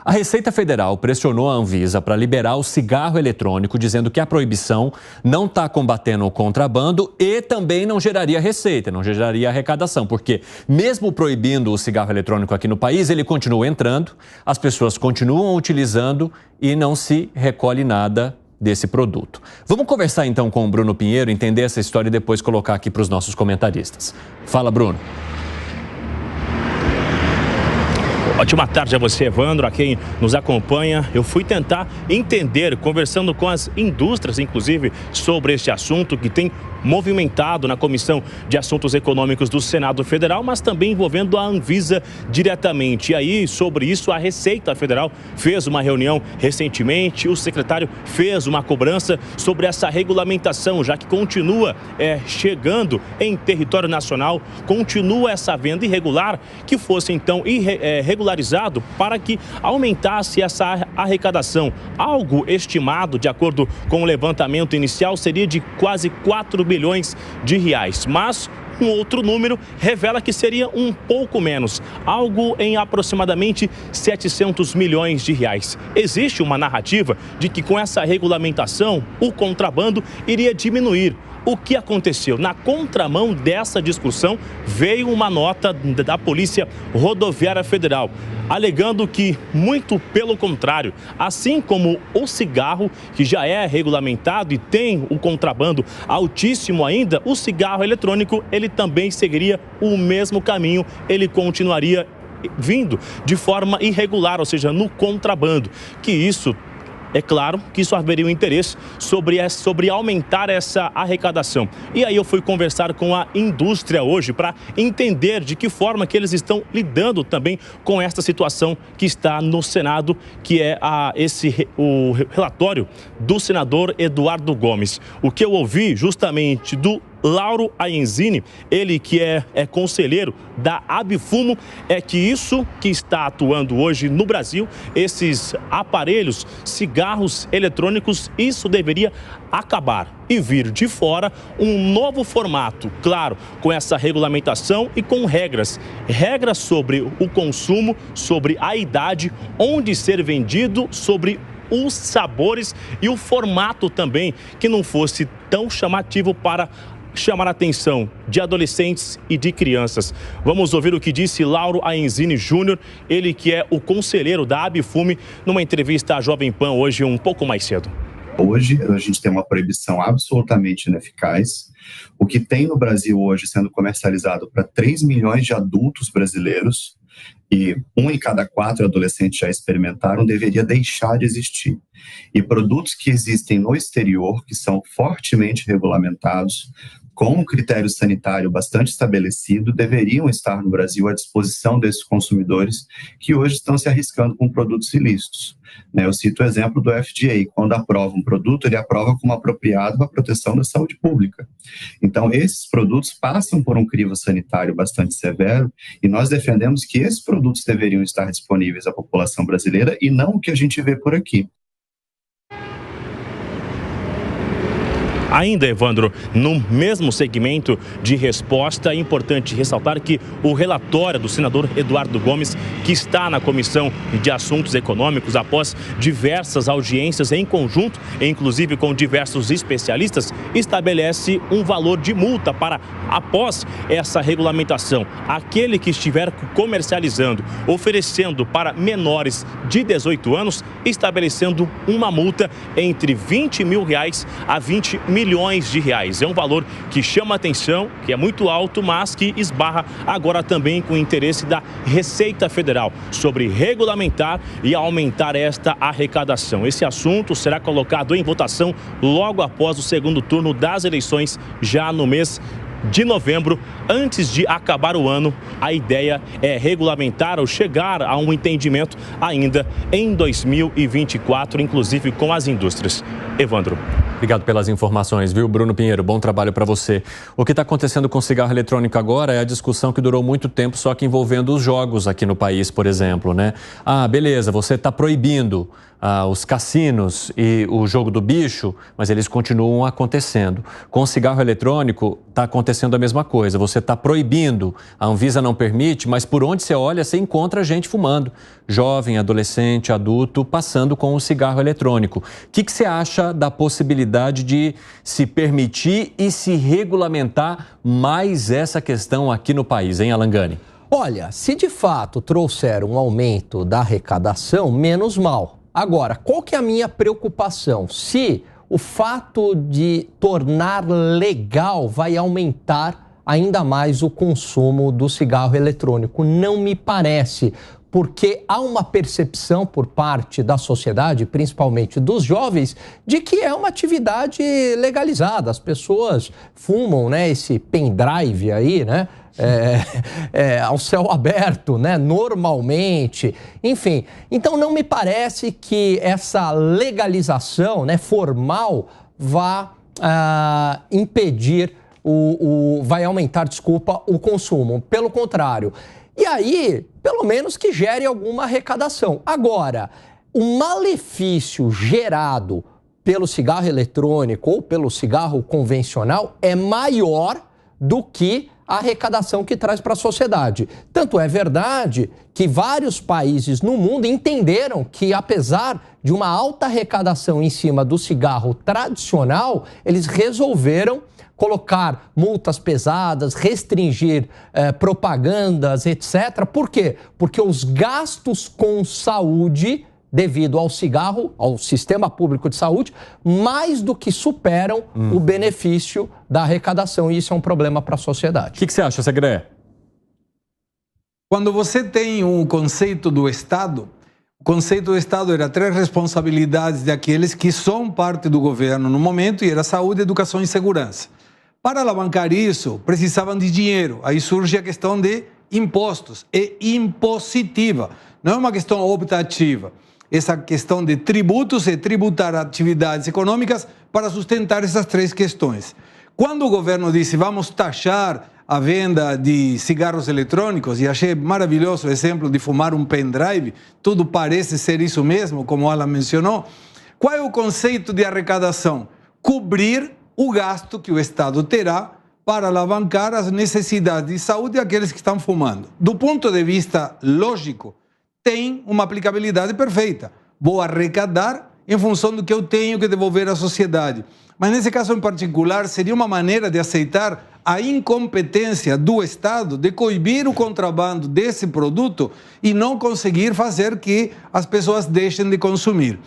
A Receita Federal pressionou a Anvisa para liberar o cigarro eletrônico, dizendo que a proibição não está combatendo o contrabando e também não geraria receita, não geraria arrecadação, porque mesmo proibindo o cigarro eletrônico aqui no país, ele continua entrando, as pessoas continuam utilizando e não se recolhe nada desse produto. Vamos conversar então com o Bruno Pinheiro, entender essa história e depois colocar aqui para os nossos comentaristas. Fala, Bruno. Ótima tarde a você, Evandro, a quem nos acompanha. Eu fui tentar entender, conversando com as indústrias, inclusive, sobre este assunto que tem movimentado na Comissão de Assuntos Econômicos do Senado Federal, mas também envolvendo a Anvisa diretamente. E aí, sobre isso, a Receita Federal fez uma reunião recentemente, o secretário fez uma cobrança sobre essa regulamentação, já que continua chegando em território nacional, continua essa venda irregular, que fosse então regularizado para que aumentasse essa arrecadação. Algo estimado, de acordo com o levantamento inicial, seria de quase 4 bilhões de reais, mas um outro número revela que seria um pouco menos, algo em aproximadamente 700 milhões de reais. Existe uma narrativa de que com essa regulamentação o contrabando iria diminuir. O que aconteceu? Na contramão dessa discussão, veio uma nota da Polícia Rodoviária Federal, alegando que, muito pelo contrário, assim como o cigarro, que já é regulamentado e tem o contrabando altíssimo ainda, o cigarro eletrônico, ele também seguiria o mesmo caminho, ele continuaria vindo de forma irregular, ou seja, no contrabando, que isso... É claro que isso haveria um interesse sobre aumentar essa arrecadação. E aí eu fui conversar com a indústria hoje para entender de que forma que eles estão lidando também com esta situação que está no Senado, que é o relatório do senador Eduardo Gomes. O que eu ouvi justamente do Lauro Aenzini, ele que é conselheiro da Abifumo, é que isso que está atuando hoje no Brasil, esses aparelhos, cigarros eletrônicos, isso deveria acabar e vir de fora um novo formato, claro, com essa regulamentação e com regras sobre o consumo, sobre a idade, onde ser vendido, sobre os sabores e o formato também, que não fosse tão chamativo para chamar a atenção de adolescentes e de crianças. Vamos ouvir o que disse Lauro Aenzini Júnior, ele que é o conselheiro da Abifumo, numa entrevista à Jovem Pan hoje um pouco mais cedo. Hoje a gente tem uma proibição absolutamente ineficaz. O que tem no Brasil hoje sendo comercializado para 3 milhões de adultos brasileiros, e 1 em cada 4 adolescentes já experimentaram, deveria deixar de existir. E produtos que existem no exterior, que são fortemente regulamentados, com um critério sanitário bastante estabelecido, deveriam estar no Brasil à disposição desses consumidores que hoje estão se arriscando com produtos ilícitos. Eu cito o exemplo do FDA, quando aprova um produto, ele aprova como apropriado para a proteção da saúde pública. Então, esses produtos passam por um crivo sanitário bastante severo e nós defendemos que esses produtos deveriam estar disponíveis à população brasileira e não o que a gente vê por aqui. Ainda, Evandro, no mesmo segmento de resposta, é importante ressaltar que o relatório do senador Eduardo Gomes, que está na Comissão de Assuntos Econômicos, após diversas audiências em conjunto, inclusive com diversos especialistas, estabelece um valor de multa para, após essa regulamentação, aquele que estiver comercializando, oferecendo para menores de 18 anos, estabelecendo uma multa entre R$20 mil a 20 milhões de reais. É um valor que chama atenção, que é muito alto, mas que esbarra agora também com o interesse da Receita Federal sobre regulamentar e aumentar esta arrecadação. Esse assunto será colocado em votação logo após o segundo turno das eleições, já no mês de novembro, antes de acabar o ano. A ideia é regulamentar ou chegar a um entendimento ainda em 2024, inclusive com as indústrias. Evandro. Obrigado pelas informações, viu, Bruno Pinheiro? Bom trabalho para você. O que está acontecendo com o cigarro eletrônico agora é a discussão que durou muito tempo, só que envolvendo os jogos aqui no país, por exemplo, né? Ah, beleza, você está proibindo os cassinos e o jogo do bicho, mas eles continuam acontecendo. Com o cigarro eletrônico, está acontecendo a mesma coisa. Você está proibindo, a Anvisa não permite, mas por onde você olha, você encontra gente fumando. Jovem, adolescente, adulto, passando com o cigarro eletrônico. O que você acha da possibilidade de se permitir e se regulamentar mais essa questão aqui no país, hein, Alan Gani? Olha, se de fato trouxer um aumento da arrecadação, menos mal. Agora, qual que é a minha preocupação? Se o fato de tornar legal vai aumentar ainda mais o consumo do cigarro eletrônico. Não me parece, porque há uma percepção por parte da sociedade, principalmente dos jovens, de que é uma atividade legalizada. As pessoas fumam, né, esse pendrive aí, né? Ao céu aberto, né? Normalmente, enfim. Então não me parece que essa legalização, né, formal vá impedir, vai aumentar, o consumo. Pelo contrário. E aí, pelo menos que gere alguma arrecadação. Agora, o malefício gerado pelo cigarro eletrônico ou pelo cigarro convencional é maior do que a arrecadação que traz para a sociedade. Tanto é verdade que vários países no mundo entenderam que, apesar de uma alta arrecadação em cima do cigarro tradicional, eles resolveram colocar multas pesadas, restringir propagandas, etc. Por quê? Porque os gastos com saúde, devido ao cigarro, ao sistema público de saúde, mais do que superam o benefício da arrecadação. E isso é um problema para a sociedade. O que você acha, Segré? Quando você tem um conceito do Estado, o conceito do Estado era 3 responsabilidades daqueles que são parte do governo no momento, e era saúde, educação e segurança. Para alavancar isso, precisavam de dinheiro. Aí surge a questão de impostos. É impositiva, não é uma questão optativa. Essa questão de tributos é tributar atividades econômicas para sustentar essas 3 questões. Quando o governo disse vamos taxar a venda de cigarros eletrônicos, e achei maravilhoso o exemplo de fumar um pendrive, tudo parece ser isso mesmo, como Alan mencionou. Qual é o conceito de arrecadação? Cobrir o gasto que o Estado terá para alavancar as necessidades de saúde daqueles que estão fumando. Do ponto de vista lógico, tem uma aplicabilidade perfeita. Vou arrecadar em função do que eu tenho que devolver à sociedade. Mas nesse caso em particular, seria uma maneira de aceitar a incompetência do Estado de coibir o contrabando desse produto e não conseguir fazer que as pessoas deixem de consumir.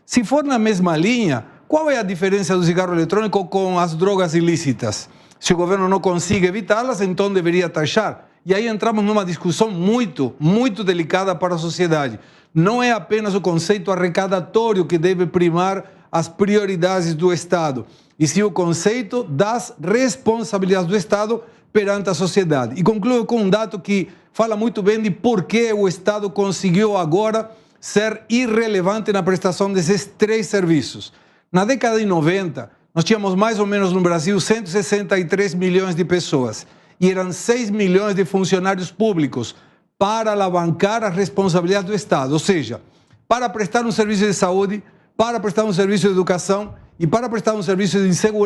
Se for na mesma linha, qual é a diferença do cigarro eletrônico com as drogas ilícitas? Se o governo não consegue evitá-las, então deveria taxar. E aí entramos numa discussão muito delicada para a sociedade. Não é apenas o conceito arrecadatório que deve primar as prioridades do Estado, e sim o conceito das responsabilidades do Estado perante a sociedade. E concluo com um dado que fala muito bem de por que o Estado conseguiu agora ser irrelevante na prestação desses 3 serviços. Na década de 90, nós tínhamos mais ou menos no Brasil 163 milhões de pessoas e eram 6 milhões de funcionários públicos para alavancar a responsabilidade do Estado, ou seja, para prestar um serviço de saúde, para prestar um serviço de educação e para prestar um serviço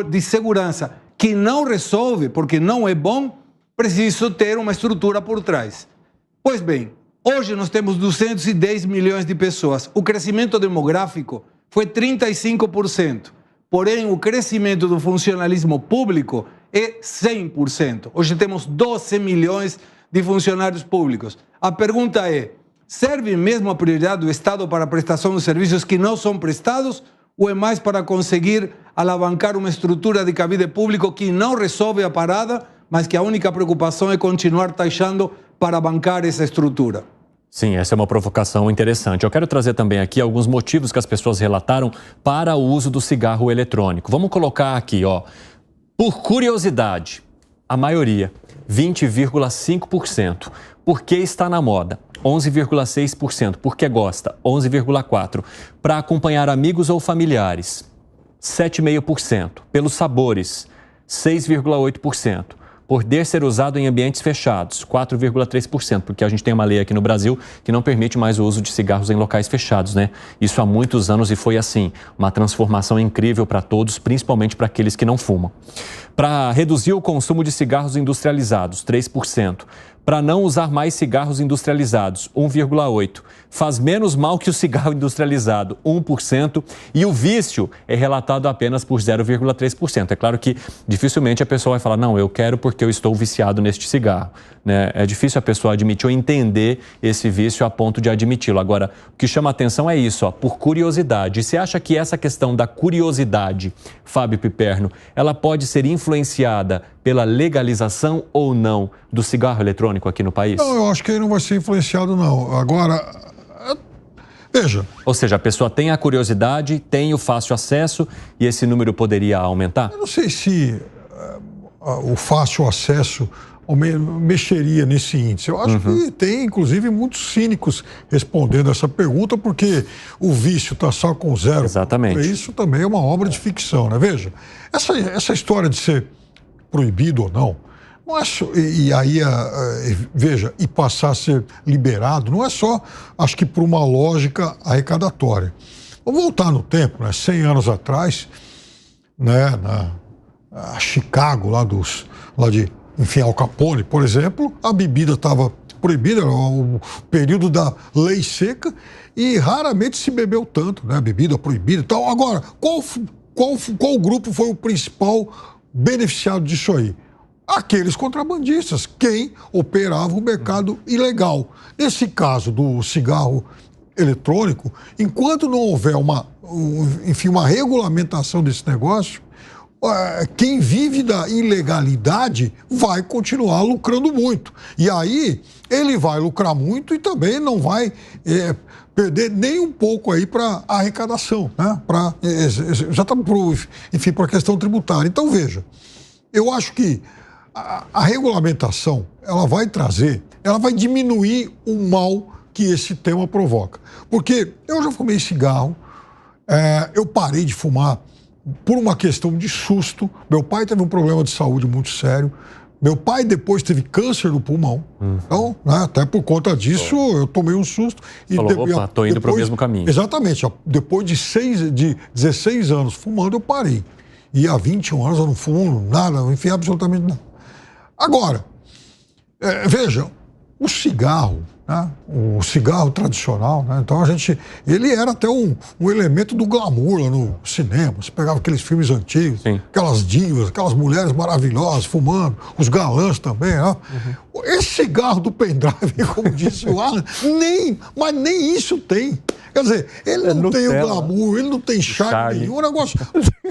de segurança que não resolve, porque não é bom, preciso ter uma estrutura por trás. Pois bem, hoje nós temos 210 milhões de pessoas. O crescimento demográfico foi 35%. Porém, o crescimento do funcionalismo público é 100%. Hoje temos 12 milhões de funcionários públicos. A pergunta é, serve mesmo a prioridade do Estado para a prestação de serviços que não são prestados ou é mais para conseguir alavancar uma estrutura de cabide público que não resolve a parada, mas que a única preocupação é continuar taxando para bancar essa estrutura? Sim, essa é uma provocação interessante. Eu quero trazer também aqui alguns motivos que as pessoas relataram para o uso do cigarro eletrônico. Vamos colocar aqui, ó. Por curiosidade, a maioria, 20,5%. Porque está na moda, 11,6%. Porque gosta, 11,4%. Para acompanhar amigos ou familiares, 7,5%. Pelos sabores, 6,8%. Poder ser usado em ambientes fechados, 4,3%, porque a gente tem uma lei aqui no Brasil que não permite mais o uso de cigarros em locais fechados, né? Isso há muitos anos e foi assim, uma transformação incrível para todos, principalmente para aqueles que não fumam. Para reduzir o consumo de cigarros industrializados, 3%. Para não usar mais cigarros industrializados, 1,8%. Faz menos mal que o cigarro industrializado, 1%. E o vício é relatado apenas por 0,3%. É claro que dificilmente a pessoa vai falar, não, eu quero porque eu estou viciado neste cigarro. Né? É difícil a pessoa admitir ou entender esse vício a ponto de admiti-lo. Agora, o que chama atenção é isso, ó, por curiosidade. E você acha que essa questão da curiosidade, Fábio Piperno, ela pode ser influenciada pela legalização ou não do cigarro eletrônico aqui no país? Não, eu acho que ele não vai ser influenciado, não. Agora, veja... Ou seja, a pessoa tem a curiosidade, tem o fácil acesso e esse número poderia aumentar? Eu não sei se o fácil acesso mexeria nesse índice. Eu acho que tem, inclusive, muitos cínicos respondendo essa pergunta, porque o vício está só com 0. Exatamente. Isso também é uma obra de ficção, né? Veja, essa história de ser proibido ou não é só, e aí, veja, e passar a ser liberado, não é só, acho que por uma lógica arrecadatória. Vamos voltar no tempo, né? 100 anos atrás, né, na Chicago, lá de, enfim, Al Capone, por exemplo, a bebida estava proibida, era o período da lei seca, e raramente se bebeu tanto, né? Bebida proibida e tal. Agora, qual grupo foi o principal beneficiado disso aí? Aqueles contrabandistas, quem operava o mercado ilegal. Nesse caso do cigarro eletrônico, enquanto não houver uma regulamentação desse negócio, quem vive da ilegalidade vai continuar lucrando muito. E aí ele vai lucrar muito e também não vai perder nem um pouco aí para a arrecadação, né? Já estamos para a questão tributária. Então, veja, eu acho que a regulamentação, ela vai diminuir o mal que esse tema provoca. Porque eu já fumei cigarro, eu parei de fumar por uma questão de susto. Meu pai teve um problema de saúde muito sério. Meu pai depois teve câncer no pulmão. Então, né, até por conta disso, eu tomei um susto. Opa, estou indo para o mesmo caminho. Exatamente. Depois de 16 anos fumando, eu parei. E há 21 anos eu não fumo nada, enfim, absolutamente nada. Agora, veja, o cigarro, né? O cigarro tradicional, né? Então ele era até um elemento do glamour lá no cinema. Você pegava aqueles filmes antigos, sim, aquelas divas, aquelas mulheres maravilhosas fumando, os galãs também, né? Esse cigarro do pendrive, como disse o Alan, mas nem isso tem. Quer dizer, ele não tem o glamour, ele não tem charme nenhum, o negócio,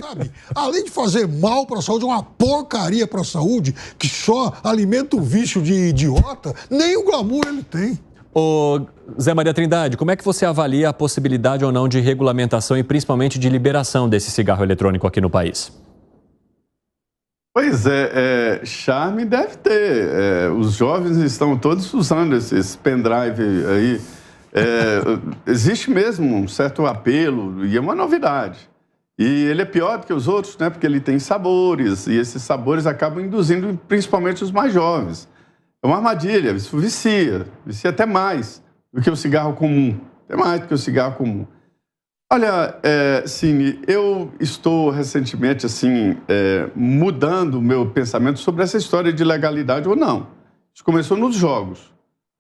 sabe? Além de fazer mal para a saúde, uma porcaria para a saúde, que só alimenta o vício de idiota, nem o glamour ele tem. Ô, Zé Maria Trindade, como é que você avalia a possibilidade ou não de regulamentação e principalmente de liberação desse cigarro eletrônico aqui no país? Pois charme deve ter. Os jovens estão todos usando esses pendrive aí. Existe mesmo um certo apelo e é uma novidade. E ele é pior do que os outros, né? Porque ele tem sabores e esses sabores acabam induzindo principalmente os mais jovens. É uma armadilha, isso vicia até mais do que o cigarro comum, até mais do que o cigarro comum. Olha, Cine, eu estou recentemente, assim, mudando o meu pensamento sobre essa história de legalidade ou não. Isso começou nos jogos.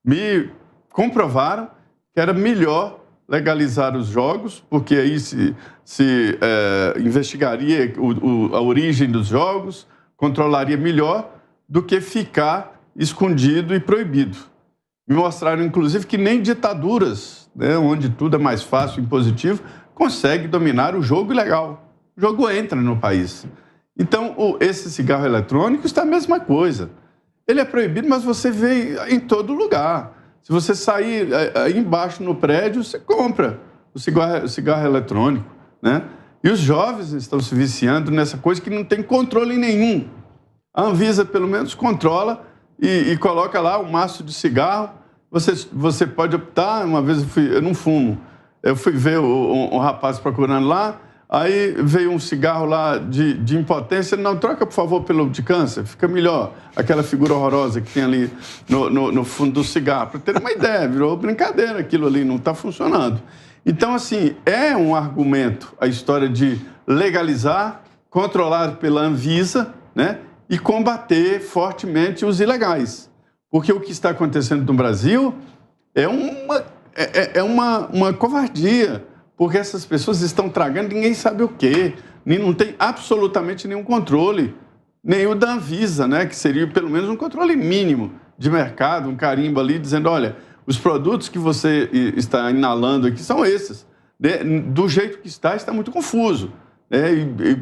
Me comprovaram que era melhor legalizar os jogos, porque aí se investigaria a origem dos jogos, controlaria melhor do que ficar escondido e proibido. Me mostraram, inclusive, que nem ditaduras, né, onde tudo é mais fácil e impositivo, consegue dominar o jogo ilegal. O jogo entra no país. Então, esse cigarro eletrônico está a mesma coisa. Ele é proibido, mas você vê em todo lugar. Se você sair aí embaixo no prédio, você compra o cigarro eletrônico, né? E os jovens estão se viciando nessa coisa que não tem controle nenhum. A Anvisa, pelo menos, controla e coloca lá um maço de cigarro. Você pode optar. Uma vez eu não fumo. Eu fui ver um rapaz procurando lá. Aí veio um cigarro lá de impotência, não, troca por favor pelo de câncer, fica melhor. Aquela figura horrorosa que tem ali no fundo do cigarro. Para ter uma ideia, virou brincadeira aquilo ali, não está funcionando. Então, assim, é um argumento a história de legalizar, controlado pela Anvisa, né, e combater fortemente os ilegais. Porque o que está acontecendo no Brasil é uma covardia, porque essas pessoas estão tragando, ninguém sabe o quê, não tem absolutamente nenhum controle, nem o da Anvisa, né, que seria pelo menos um controle mínimo de mercado, um carimbo ali dizendo, olha, os produtos que você está inalando aqui são esses, né? Do jeito que está muito confuso, né?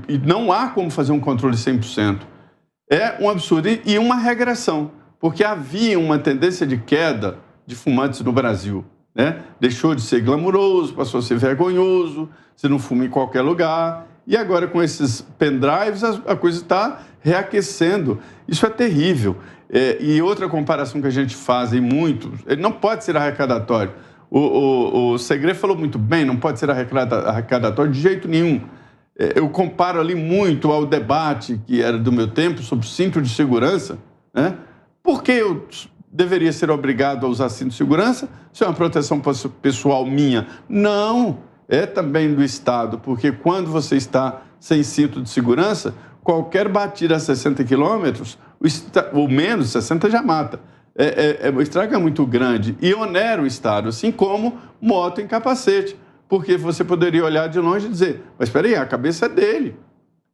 E não há como fazer um controle 100%. É um absurdo e uma regressão, porque havia uma tendência de queda de fumantes no Brasil, né? Deixou de ser glamuroso, passou a ser vergonhoso, você não fuma em qualquer lugar. E agora, com esses pendrives, a coisa está reaquecendo. Isso é terrível. E outra comparação que a gente faz em muito, ele não pode ser arrecadatório. O Segredo falou muito bem, não pode ser arrecadatório de jeito nenhum. Eu comparo ali muito ao debate que era do meu tempo sobre cinto de segurança, né? Por que eu deveria ser obrigado a usar cinto de segurança se é uma proteção pessoal minha? Não, é também do Estado, porque quando você está sem cinto de segurança, qualquer batida a 60 quilômetros, ou menos, 60 já mata. O estrago é muito grande e onera o Estado, assim como moto em capacete, porque você poderia olhar de longe e dizer, mas espera aí, a cabeça é dele.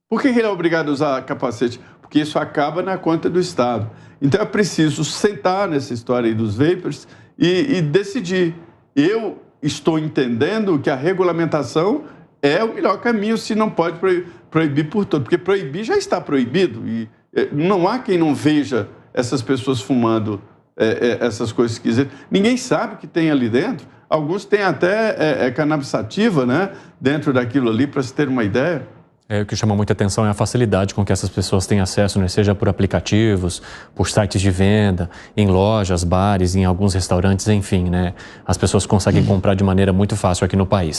Por que ele é obrigado a usar capacete? Porque isso acaba na conta do Estado. Então é preciso sentar nessa história aí dos vapers e decidir. Eu estou entendendo que a regulamentação é o melhor caminho, se não pode proibir por todo, porque proibir já está proibido e não há quem não veja essas pessoas fumando essas coisas esquisitas. Ninguém sabe o que tem ali dentro. Alguns têm até cannabis sativa, né, dentro daquilo ali, para se ter uma ideia. O que chama muita atenção é a facilidade com que essas pessoas têm acesso, né? Seja por aplicativos, por sites de venda, em lojas, bares, em alguns restaurantes, enfim, né? As pessoas conseguem comprar de maneira muito fácil aqui no país.